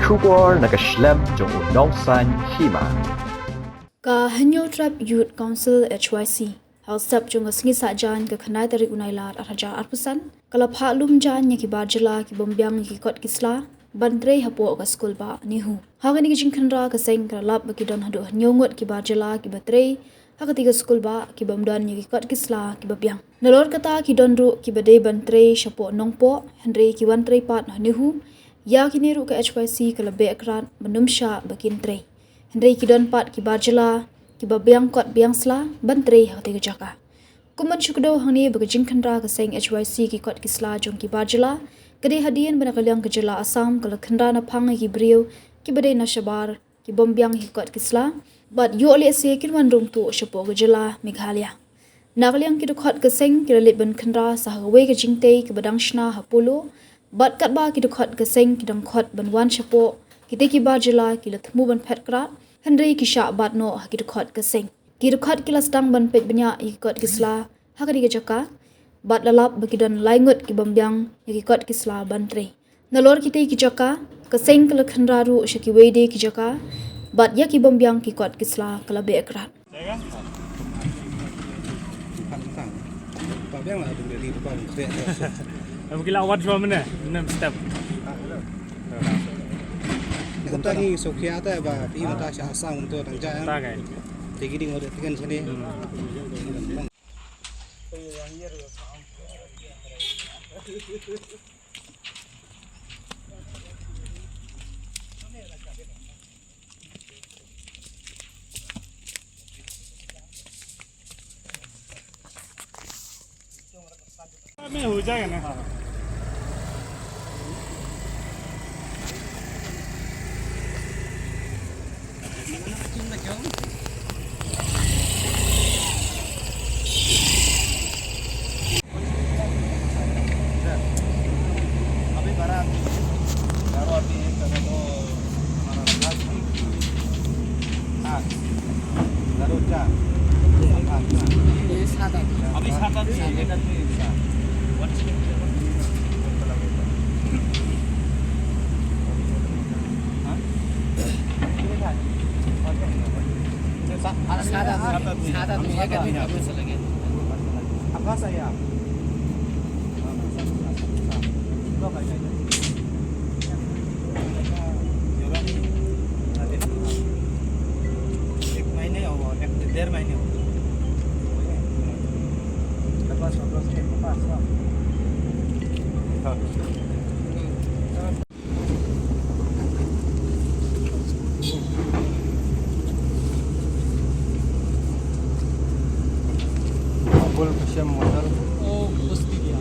Shubor Nakashlem Jong Nongsan Hima. Ka Hanyo Trap Youth Council HYC Halsap Jong Singi Sajan ke Khanai Tarik Unailar Araja Arpusan Kala Pha Lum Jan Yaki Barjala Ki Bombyang Ki Kot Kisla Bandre Hapo ka School Ba Nihu Hagani Ki Jinkhanra ka Seng Kala Lap Ki Don Hadu Nyongot Ki Barjala Ki Batre Hakatiga School Ba Ki Bomdan Yaki Kot Kisla Ki Babyang Nalor kata Ki Donru Ki Bade Bantre Shapo Nongpo Henry Ki Wantre Pat Nihu Ya Kiniru ka HYC Kala Be Akran Menumsha Bakin Tre Henry ki don pat ki barjala ki babyang kot biang sla bantre hati ke jaka. Kuman syukdo hangni bagajing khandra ke seng HYC ki kot ki sla jong ki barjala kede hadian banakalyang ke jala Assam kala khandra na phang ki brio ki bade na shabar ki bombyang ki kot ki sla bat yo ali se kirwan rum tu shapo ke jala Meghalaya. Nakalyang ki dukhat ke seng ki lalit ban khandra sahwe ke jingte ki badang shna hapolo bat katba ki dukhat ke seng ki dang khot ban wan shapo Kita ki barjala ki lathmu ban phet krat Henry ki sha bat no ki dukhat ke seng ki dukhat ki lastang ban pet banya ki kot ki sla hakari ke jaka bat lalap bagi dan laingut ki bambyang ki kot ki sla ban tre nalor kita ki jaka ke seng kala khanraru shaki wede ki jaka bat ya ki bambyang ki kot ki sla kala be krat Mungkin awat dua mana? 6 step. Kita ni Sokia tu apa? Ini mata Assam untuk tangja. Tak kan? Tinggi di orang tinggal sini. Kami hujan kan? Apa saya? Full cushion model. Oh, pasti dia.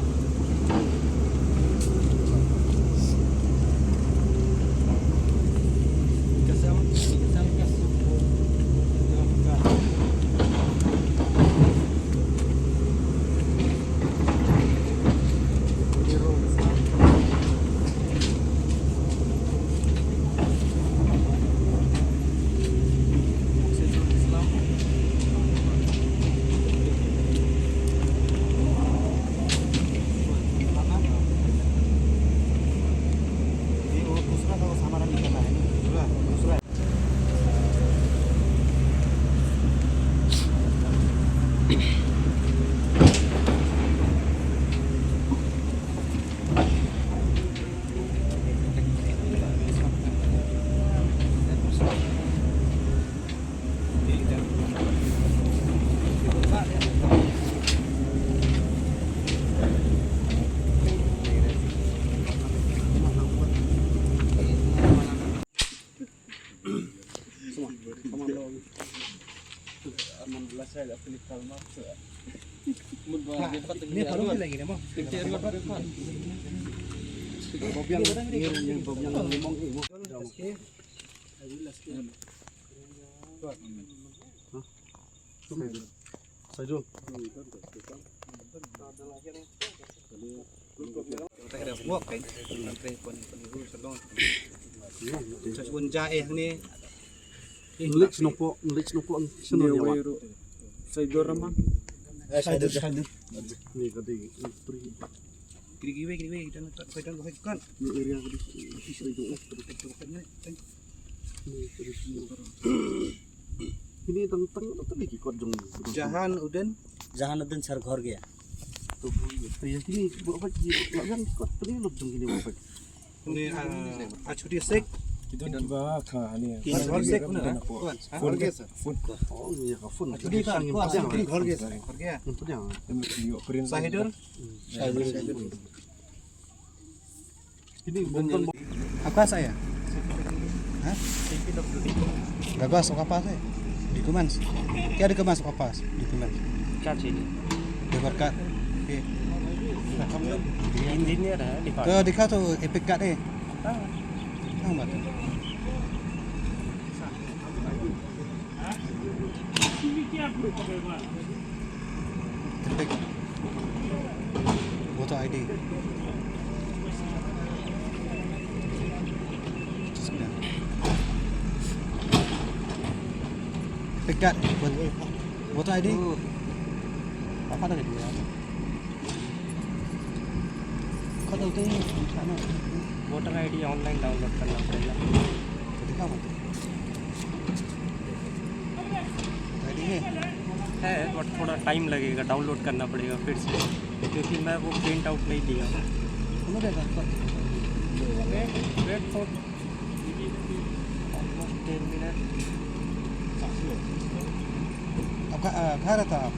Ini kalau lagi ni mah. Bobyang yang bobyang limong ini. Sajul. Tak ada buat kan? Nanti pun sedang. Sebun jahe ni. Nulik snopo ang sunod yawa. Saya dorang mah. Saya Ni kadi pri. Kiri dan kaitan kan. Ni area ko isa itu. Ini tentang apa lagi kod jong. Jahan Uden जहानुद्दीन सर घर गया तो ये kini buat apa kan kod ini lob jong kini apa. ini Achudi Sek Kita tiba kah ni. Ghor Sek na Ghor ge sir Oh ini ka phone. Achudi ka Ghor ge sir Ghor ge Untuk yang. Sahidur Ini bukan apa saya hah Gabas apa saya di Kumans क्या ada kemas apa di Kumans क्या चाहिए Debarkat हम लोग इंजीनियर है तो दिखा तो epic card है हाँ बात एपिक वो तो आईडी एपिक कार्ड वो तो ID apa dari dia kau tahu tu sana voter ID online download करना पड़ेगा दिखा मत आईडी है बट थोड़ा टाइम लगेगा डाउनलोड करना पड़ेगा फिर से क्योंकि मैं वो प्रिंट आउट नहीं लिया हूँ कौन देगा वेट फॉर ऑलमोस्ट 10 मिनट अब कहाँ रहता आप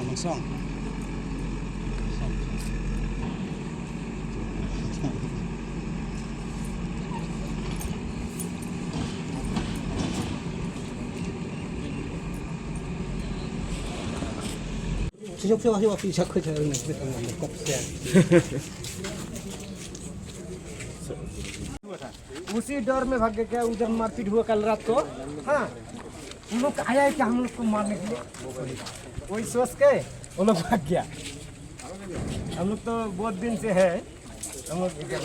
Amang Song siapa bisa kerja dengan उसी डर में भाग गया उधर मारपीट हुआ कल रात को हाँ उन लोग आया है क्या हम लोग को मारने के लिए वही सोच के वो लोग भाग गया हम लोग तो बहुत दिन से है हम लोग इधर